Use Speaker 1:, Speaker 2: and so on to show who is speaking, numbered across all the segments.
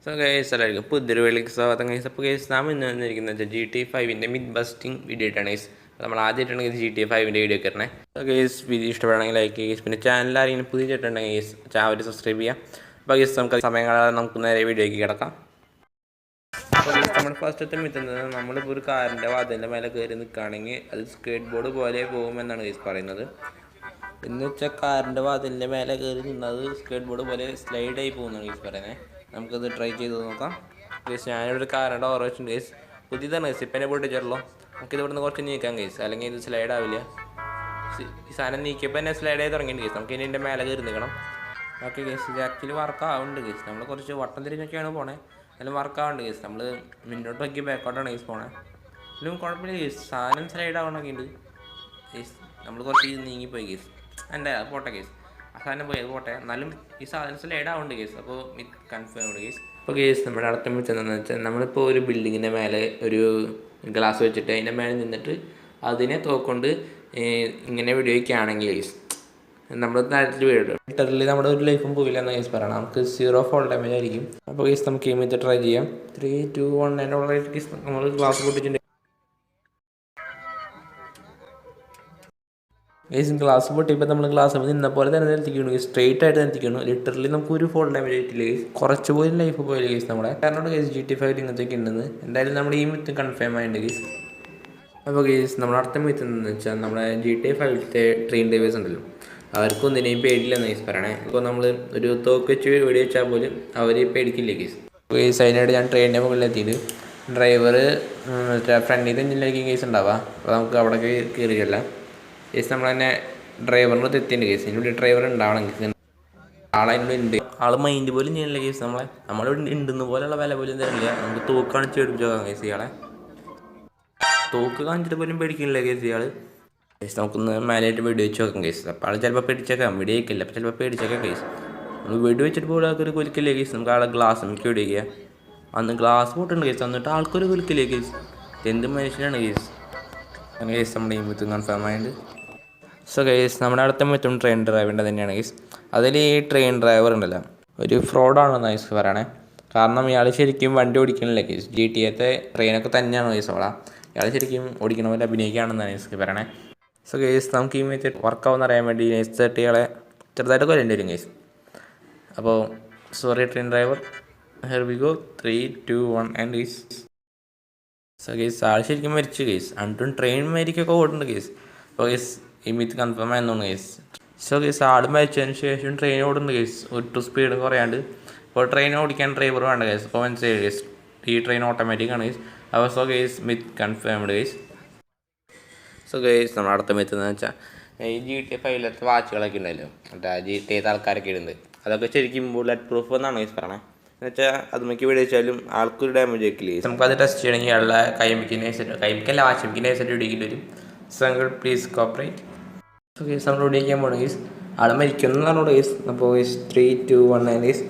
Speaker 1: So guys എല്ലാവർക്കും പുതിയൊരു വീട്ടിലേക്ക് സ്വാഗതം ഗൈസ്. അപ്പോൾ ഗൈസ് നാം ഇന്ന് വന്നിരിക്കുന്നത് GTA 5 മിഡ് ബസ്റ്റിംഗ് വീഡിയോ ആയിട്ടാണ് ഗൈസ്. നമ്മൾ ആദ്യമായിട്ടാണ് GTA 5 വീഡിയോ കയറണേ. സോ ഗൈസ് വീഡിയോ ഇഷ്ടപ്പെടുകയാണെങ്കിൽ ലൈക്ക് ചെയ്യുക. പിന്നെ ചാനൽ ആരെങ്കിലും പുതിയ ചേട്ടുണ്ടെങ്കിൽ ഗൈസ് ചാനൽ സബ്സ്ക്രൈബ് ചെയ്യാം. അപ്പോൾ ഗൈസ് നമുക്ക് സമയം കാണാതെ നമുക്ക് നേരെ വീഡിയോയ്ക്ക് കിടക്കാം. അപ്പോൾ ഗൈസ് നമ്മൾ ഫസ്റ്റത്തെ എത്തുന്നത് നമ്മളിപ്പോൾ ഒരു കാറിൻ്റെ വാതിലിൻ്റെ മേലെ കയറി നിൽക്കുകയാണെങ്കിൽ അത് സ്കേറ്റ് ബോർഡ് പോലെ പോകുമെന്നാണ് ഗൈസ് പറയുന്നത്. എന്ന് വെച്ചാൽ കാറിൻ്റെ വാതിലിൻ്റെ മേലെ കയറി നിന്നത് സ്കേറ്റ് ബോർഡ് പോലെ സ്ലൈഡായി പോകുന്നതാണ് ഗൈസ് പറയുന്നത്. നമുക്കത് ട്രൈ ചെയ്ത് നോക്കാം ഗൈസ്. ഞാനിവിടെ ഒരു കാറിൻ്റെ ഓരോ വെച്ചിട്ടുണ്ട് ഗൈസ്. പുതിയതാണ് ഗൈസ്, ഇപ്പം എന്നെ പൊട്ടിച്ചല്ലോ. നമുക്കിത് ഇവിടുന്ന് കുറച്ച് നീക്കാം ഗൈസ്, അല്ലെങ്കിൽ ഇത് സ്ലൈഡ് ആവില്ല. ഈ സാധനം നീക്കിയപ്പോൾ എന്നെ സ്ലൈഡ് ആയി തുടങ്ങിയിട്ടുണ്ട് ഗൈസ്. നമുക്ക് ഇനി എൻ്റെ മേലെ കയറി നിൽക്കണം. ഓക്കെ ഗൈസ്, ഇത് ആക്ച്വലി വർക്ക് ആവുന്നുണ്ട് ഗൈസ്. നമ്മൾ കുറച്ച് വട്ടം തിരിഞ്ഞൊക്കെയാണ് പോണേ, എന്നാലും വർക്ക് ആവുന്നുണ്ട് ഗൈസ്. നമ്മൾ മുന്നോട്ട് നോക്കി ബാക്കോട്ടാണ് ഗൈസ് പോണേ. എന്നാലും കുഴപ്പമില്ല ഗൈസ്, സാധനം സ്ലൈഡ് ആവണമൊക്കെ ഉണ്ട് ഗൈസ്. നമ്മൾ കുറച്ച് നീങ്ങിപ്പോയി ഗൈസ്. എൻ്റെ പോട്ടെ ഗൈസ്, ആ സാധനം പോയി അത് പോട്ടെ. എന്നാലും ഈ സാധനം സ്ലൈഡ് ആവുന്നുണ്ട് ഗൈസ്. അപ്പോൾ കൺഫേം ഗൈസ്. അപ്പോൾ ഗൈസ് നമ്മുടെ അടുത്ത വെച്ചതെന്ന് വെച്ചാൽ നമ്മളിപ്പോൾ ഒരു ബിൽഡിങ്ങിൻ്റെ മേലെ ഒരു ഗ്ലാസ് വെച്ചിട്ട് അതിൻ്റെ മേലെ നിന്നിട്ട് അതിനെ തോക്കൊണ്ട് ഇങ്ങനെ വീഡിയോയ്ക്കാണെങ്കിൽ ഗൈസ് നമ്മൾ താഴത്തിൽ വീഴും. ലിറ്ററലി നമ്മുടെ ഒരു ലൈഫും പോയില്ല എന്ന് ഗൈസ് പറയണം. നമുക്ക് 0 ഫോൾ ഡാമേജ് ആയിരിക്കും. അപ്പോൾ ഗൈസ് നമുക്ക് ഈ മെത്തേഡ് ട്രൈ ചെയ്യാം. 3, 2, 1 അതിൻ്റെ ഉള്ളിൽ ഗൈസ് നമ്മൾ ഗ്ലാസ് പൊട്ടിച്ചിട്ടുണ്ട് ഗൈസ്. ഗ്ലാസ് പൊട്ടിയപ്പോൾ നമ്മൾ ഗ്ലാസ് നിന്ന പോലെ തന്നെ നിർത്തിക്കുന്നു ഗൈസ്, സ്ട്രെയിറ്റ് ആയിട്ട് നിർത്തിക്കുന്നു. ലിറ്ററലി നമുക്ക് ഒരു ഫോൾ ഡാമേജ് ആയിട്ടില്ല ഗൈസ്. കുറച്ച് പോലും ലൈഫ് പോയില്ല ഗൈസ് നമ്മളെ. കാരണം ഗൈസ് GTA 5 ഇങ്ങനത്തെയൊക്കെ ഉണ്ടെന്ന് എന്തായാലും നമ്മുടെ ഈ മിത്ത് കൺഫേം ആയിട്ടുണ്ട് ഗൈസ്. അപ്പോൾ ഗൈസ് നമ്മുടെ അടുത്ത മിത്ത് എന്താണെന്ന് വെച്ചാൽ നമ്മുടെ GTA 5 ട്രെയിൻ ഡ്രൈവേഴ്സ് ഉണ്ടല്ലോ, അവർക്കും ഒന്നിനെയും പേടിയില്ലെന്ന് ഗൈസ് പറയണേ. ഇപ്പോൾ നമ്മൾ ഒരു തോക്ക് വെച്ച് വെടി വെച്ചാൽ പോലും അവർ പേടിക്കില്ല ഗൈസ്. ഗൈസ് അതിനായിട്ട് ഞാൻ ട്രെയിനിൻ്റെ മുകളിലെത്തിയിട്ട് ഡ്രൈവർ ഫ്രണ്ടിൽ എഞ്ചിനിലേക്ക് ഗൈസ് ഉണ്ടാവുക. അപ്പോൾ നമുക്ക് അവിടെ കയറിയല്ല ഗൈസ്. നമ്മൾ തന്നെ ഡ്രൈവറിന് തെറ്റിയുണ്ട് ഗൈസ്. ഇതിനുള്ളിൽ ഡ്രൈവർ ഉണ്ടാവണം ഗൈസ്. ആളതിനുള്ളിൽ ഉണ്ട്, ആൾ മൈൻഡ് പോലും ചെയ്യണില്ല ഗൈസ്. നമ്മളിവിടെ ഉണ്ടെന്ന് പോലെയുള്ള വില പോലും തരില്ല. നമുക്ക് തോക്ക് കാണിച്ച് പേടിപ്പിച്ച് നോക്കാം ഗൈസ്. ഇയാളെ തോക്ക് കാണിച്ചിട്ട് പോലും പേടിക്കുന്നില്ല ഗൈസ് ഇയാൾ. ഗൈസ് നമുക്കൊന്ന് മേലായിട്ട് വെടി വെച്ച് നോക്കാം ഗൈസ്. അപ്പോൾ ആൾ ചിലപ്പോൾ പേടിച്ചേക്കാം, വെടി വയ്ക്കില്ല. അപ്പോൾ ചിലപ്പോൾ പേടിച്ചേക്കാം ഗൈസ്. നമ്മൾ വെടി വെച്ചിട്ട് പോലും ആൾക്കൊരു കുലിക്കില്ലേ ഗൈസ്. നമുക്ക് ആളെ ഗ്ലാസ് നമുക്ക് വെടി വയ്ക്കുക. അന്ന് ഗ്ലാസ് പൊട്ടുണ്ട് ഗൈസ്, എന്നിട്ട് ആൾക്കൊരു കുലിക്കില്ലേ ഗൈസ്. എന്ത് മനുഷ്യനാണ് ഗൈസ്. അങ്ങനെ ഗൈസ് നമ്മുടെ ഈ മിത്ത് കൺഫേം ആയിട്ട്. സോ ഗൈസ് നമ്മുടെ അടുത്ത മിത്തും ട്രെയിൻ ഡ്രൈവറിൻ്റെ തന്നെയാണ് ഗൈസ്. അതിൽ ഈ ട്രെയിൻ ഡ്രൈവർ ഉണ്ടല്ലോ ഒരു ഫ്രോഡാണെന്ന് ഗൈസ് പറയണേ. കാരണം ഇയാൾ ശരിക്കും വണ്ടി ഓടിക്കണില്ല ഗൈസ്. GTA ട്രെയിനൊക്കെ തന്നെയാണ് ഗൈസ് ഓടാ. ഇയാൾ ശരിക്കും ഓടിക്കണ പോലെ അഭിനയിക്കുകയാണെന്നാണ് ഗൈസ് പറയണേ. സോ ഗൈസ് നമുക്ക് ഈ മിത്ത് വർക്കാവുമെന്ന് അറിയാൻ വേണ്ടി നൈസ് ഇയാളെ ചെറുതായിട്ട് കൊല്ലേണ്ടി വരും ഗൈസ്. അപ്പോൾ sorry train driver, here we go 3, 2, 1 and guys. So guys ആൾ ശരിക്കും മരിച്ചു ഗൈസ്. അണ്ടും ട്രെയിൻ മരിക്കൊക്കെ ഓടുന്നുണ്ട് ഗൈസ്. അപ്പോൾ ഗൈസ് ഈ മിത്ത് കൺഫേം ആയെന്നാണ് ഗൈസ്. സോ ഗൈസ് ആൾ മരിച്ചതിന് ശേഷം ട്രെയിൻ ഓടുന്നുണ്ട് ഗൈസ്, ഒട്ടും സ്പീഡ് കുറയാണ്ട്. ഇപ്പോൾ ട്രെയിൻ ഓടിക്കാൻ ഡ്രൈവർ വേണ്ട ഗൈസ്. അപ്പോൾ മനസ്സിലായി ഗൈസ് ഈ ട്രെയിൻ ഓട്ടോമാറ്റിക് ആണ് ഗൈസ്. അപ്പോൾ so guys myth confirmed guys. So guys നമ്മുടെ അടുത്ത മിത്ത് എന്ന് വെച്ചാൽ ഈ GTA 5 വാച്ചുകളൊക്കെ ഉണ്ടല്ലോ, മറ്റേ GTA ആൾക്കാരൊക്കെ ഇടുന്നത്, അതൊക്കെ ശരിക്കും ബുള്ളറ്റ് പ്രൂഫ് എന്നാണ് ഗൈസ് പറയണേ. എന്ന് വെച്ചാൽ അത് മിക്ക വീട് വെച്ചാലും ആൾക്കൊരു ഡാമേജ് ആക്കില്ലേ. നമുക്കത് ടെസ്റ്റ് ചെയ്യണമെങ്കിൽ ആളുടെ കൈമിക്കല്ല വാശിമിക്കിൻ്റെ സെറ്റ് ഇടിക്കേണ്ടി വരും. So please cooperate. So guys നമ്മൾ ഓടിക്കാൻ പോകണം ഗൈസ്. ആൾ മരിക്കുന്നതാണ് ഗൈസ്. അപ്പോൾ ഗൈസ് 3, 2, 1 ആൻഡ് ഗൈസ്.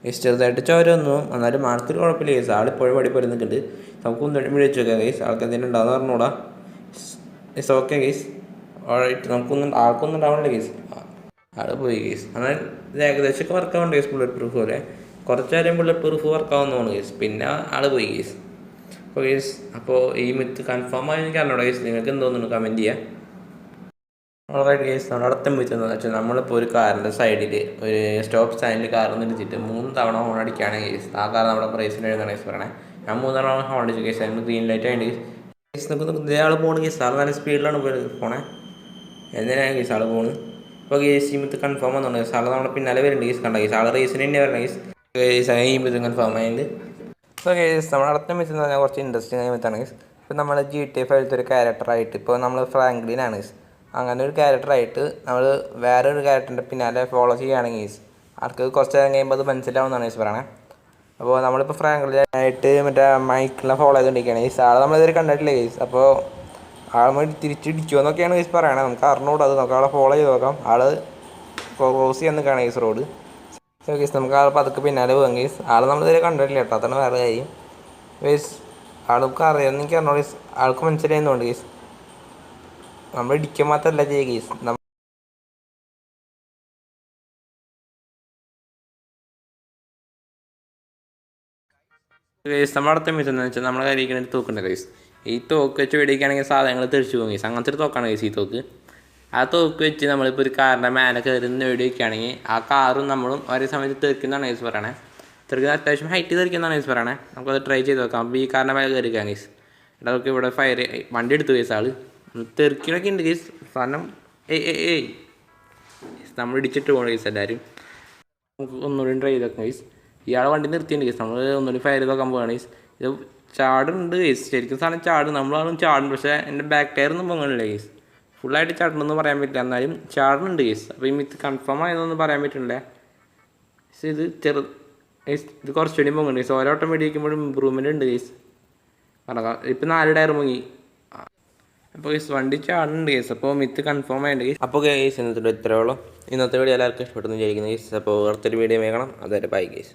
Speaker 1: ഗൈസ് ചെറുതായിട്ട് ചോര വന്നു, എന്നാലും ആൾക്കൊരു കുഴപ്പമില്ല ഗൈസ്. ആളിപ്പോഴും പടി പോരുന്നുണ്ട്. നമുക്ക് ഒന്നും വിളിച്ചു വെക്കാം ഗൈസ്. ആൾക്ക് എന്തെങ്കിലും ഉണ്ടാകുന്ന പറഞ്ഞൂടാ. Guys okay guys, all right. ആൾക്കൊന്നും ഉണ്ടാവണില്ല ഗൈസ്. ആൾ പോയി ഗൈസ്. എന്നാൽ ഇത് ഏകദേശമൊക്കെ വർക്കാവുണ്ട് ഗൈസ്. ബുള്ളറ്റ് പ്രൂഫ് പോലെ കുറച്ച് നേരം ബുള്ളറ്റ് പ്രൂഫ് വർക്കാവുന്നതാണ് ഗൈസ്. പിന്നെ ആൾ പോയി ഗൈസ്. അപ്പോൾ ഗൈസ് അപ്പോൾ ഈ മിത്ത് കൺഫേം ആയി എനിക്ക് അറിഞ്ഞൂടാ ഗൈസ്. നിങ്ങൾക്ക് എന്തോന്നു കമൻറ്റ് ചെയ്യാം. ഓൾറൈറ്റ് ഗൈസ് നമ്മുടെ അടുത്ത മിത്ത് എന്താണെന്ന് വെച്ചാൽ നമ്മളിപ്പോൾ ഒരു കാറിൻ്റെ സൈഡിൽ ഒരു സ്റ്റോപ്പ് സ്റ്റാൻഡിൽ കാറിൽ നിർത്തിയിട്ട് 3 തവണ ഹോൺ അടിക്കുകയാണെങ്കിൽ ഗൈസ് ആ കാർ നമ്മുടെ പ്രൈസിന് എഴുതാണ് ഗൈസ് പറയണേ. ഞാൻ 3 തവണ ഹോൺ അടിച്ചു ഗൈസ്. അതിന് ഗ്രീൻ ലൈറ്റ് ആയിട്ട് ഗൈസ് നമുക്ക് ആൾ പോകണം ഗൈസ്. ആൾ നല്ല സ്പീഡിലാണ് പോണേ. എന്തിനാണ് ഗൈസ് ആൾ പോകുന്നത്. ഇപ്പോൾ ഗൈസ് ഈ മിത്ത് കൺഫേം ആണെന്നുണ്ട് ഗൈസ്. ആൾ നമ്മുടെ പിന്നാലെ വരുന്നുണ്ട് ഗൈസ്. കണ്ട ഗൈസ് ആൾ റേസിന് തന്നെ വരണം ഗൈസ്. ഗൈസ് ഈ മിത്ത് കൺഫേം ആയിട്ട്. സോ ഗൈസ് നമ്മുടെ അടുത്ത മിത്ത് എന്ന് പറഞ്ഞാൽ കുറച്ച് ഇൻട്രസ്റ്റിംഗ് ആയ മിത്താണ് ഗൈസ്. ഇപ്പോൾ നമ്മൾ GTA 5 ഒരു ക്യാരക്ടറായിട്ട് ഇപ്പോൾ നമ്മൾ ഫ്രാങ്ക്ലിനാണ് ഗൈസ്. അങ്ങനെ ഒരു ക്യാരക്ടറായിട്ട് നമ്മൾ വേറൊരു ക്യാരക്ടറിൻ്റെ പിന്നാലെ ഫോളോ ചെയ്യുകയാണെങ്കിൽ ഗൈസ് ആൾക്ക് കുറച്ച് നേരം കഴിയുമ്പോൾ അത് മനസ്സിലാവുന്നതാണ് ഗൈസ് പറയണേ. അപ്പോൾ നമ്മളിപ്പോൾ ഫ്രാങ്ക്ലിനായിട്ട് മറ്റേ മൈക്കിളിനെ ഫോളോ ചെയ്തുകൊണ്ടിരിക്കുകയാണ് ഗൈസ്. ആൾ നമ്മളിതുവരെ കണ്ടിട്ടില്ല ഗൈസ്. അപ്പോൾ ആൾ തിരിച്ചിടിക്കുമോ എന്നൊക്കെയാണ് ഗൈസ് പറയണേ. നമുക്ക് അറിഞ്ഞൂടാ. അത് നമുക്ക് ആളെ ഫോളോ ചെയ്ത് നോക്കാം. ആൾ ക്രോസ് ചെയ്യാൻ നിൽക്കുകയാണ് ഗൈസ് റോഡ്. സോ ഗൈസ് നമുക്ക് ആൾ പതുക്കെ പിന്നാലെ പോകാം ഗൈസ്. ആൾ നമ്മളിതുവരെ കണ്ടിട്ടില്ല കേട്ടോ, അതാണ് വേറെ കാര്യം ഗൈസ്. ആൾക്ക് അറിയാമെന്ന് എനിക്ക് അറിഞ്ഞോ ഗൈസ്. ആൾക്ക് മനസ്സിലായെന്നുണ്ട് ഗൈസ്. നമ്മൾ ഇടിക്കാൻ മാത്രമല്ല ചെയ്യുക ഗൈസ്. കേസ് നമ്മുടെ അടുത്ത മിസ് എന്ന് വെച്ചാൽ നമ്മുടെ കയ്യിരിക്കുന്ന ഒരു തോക്കുണ്ട് കേസ്. ഈ തോക്ക് വെച്ച് വെടിക്കുകയാണെങ്കിൽ സാധനങ്ങൾ തെറിച്ചു പോകും കേസ്. അങ്ങനത്തെ ഒരു തോക്കാണ് കേസ് ഈ തോക്ക്. ആ തോക്ക് വെച്ച് നമ്മളിപ്പോൾ ഒരു കാറിൻ്റെ മേലെ കയറി നിന്ന് വെടി വയ്ക്കുകയാണെങ്കിൽ ആ കാറും നമ്മളും ഒരേ സമയത്ത് തെറിക്കുന്നതാണ് കേസ് പറയണേ. തെറിക്കുന്ന അത്യാവശ്യം ഹൈറ്റ് തെറിക്കുന്നതാണ് കേസ് പറയണേ. നമുക്കത് ട്രൈ ചെയ്ത് നോക്കാം. അപ്പോൾ ഈ കാറിൻ്റെ മേലെ കയറിക്കാം കേസ്. എടാ നമുക്ക് ഇവിടെ ഫയർ വണ്ടി എടുത്തു കേസ്. ആൾ തെറിക്കണൊക്കെ ഉണ്ട് കേസ്. സാധനം ഏയ് നമ്മൾ ഇടിച്ചിട്ട് പോകണം കേസ് എല്ലാവരും. നമുക്ക് ഒന്നുകൂടി ട്രൈ ചെയ്ത് നോക്കാം കേസ്. ഇയാളെ വണ്ടി നിർത്തിയിട്ടുണ്ട് കേസ്. നമ്മൾ ഒന്നുകൂടി ഫയർ ചെയ്ത് നോക്കാൻ പോവുകയാണ് കേസ്. ഇത് ചാടുണ്ട് കേസ്. ശരിക്കും സാധനം ചാടും. നമ്മളാളും ചാടും. പക്ഷേ എൻ്റെ ബാക്ക് ടയറൊന്നും പൊങ്ങണില്ല കേസ്. ഫുള്ളായിട്ട് ചാടണമെന്ന് പറയാൻ പറ്റില്ല. എന്നാലും ചാടുന്നുണ്ട് കേസ്. അപ്പോൾ ഈ മിത്ത് കൺഫേം ആയതൊന്നും പറയാൻ പറ്റില്ല. പക്ഷേ ഇത് ഇത് കുറച്ചുകൂടി പൊങ്ങുന്നുണ്ട് കേസ്. ഓരോ ഓട്ടം വെടി വയ്ക്കുമ്പോഴും ഇമ്പ്രൂവ്മെൻ്റ് ഉണ്ട് കേസ്. പറഞ്ഞാൽ ഇപ്പം 4 ടയർ പൊങ്ങി. അപ്പോൾ കേസ് വണ്ടി ചാടുന്നുണ്ട് കേസ്. അപ്പോൾ മിത്ത് കൺഫേം ആയിട്ടുണ്ട് കേസ്. അപ്പോൾ കേസ് ഇന്നത്തെ ഇത്രയോളം. ഇന്നത്തെ വീഡിയോ എല്ലാവർക്കും ഇഷ്ടപ്പെട്ടെന്ന് വിചാരിക്കുന്നു കേസ്. അപ്പോൾ അടുത്തൊരു വീഡിയോ വേണം. അതുവരെ ബൈ കേസ്.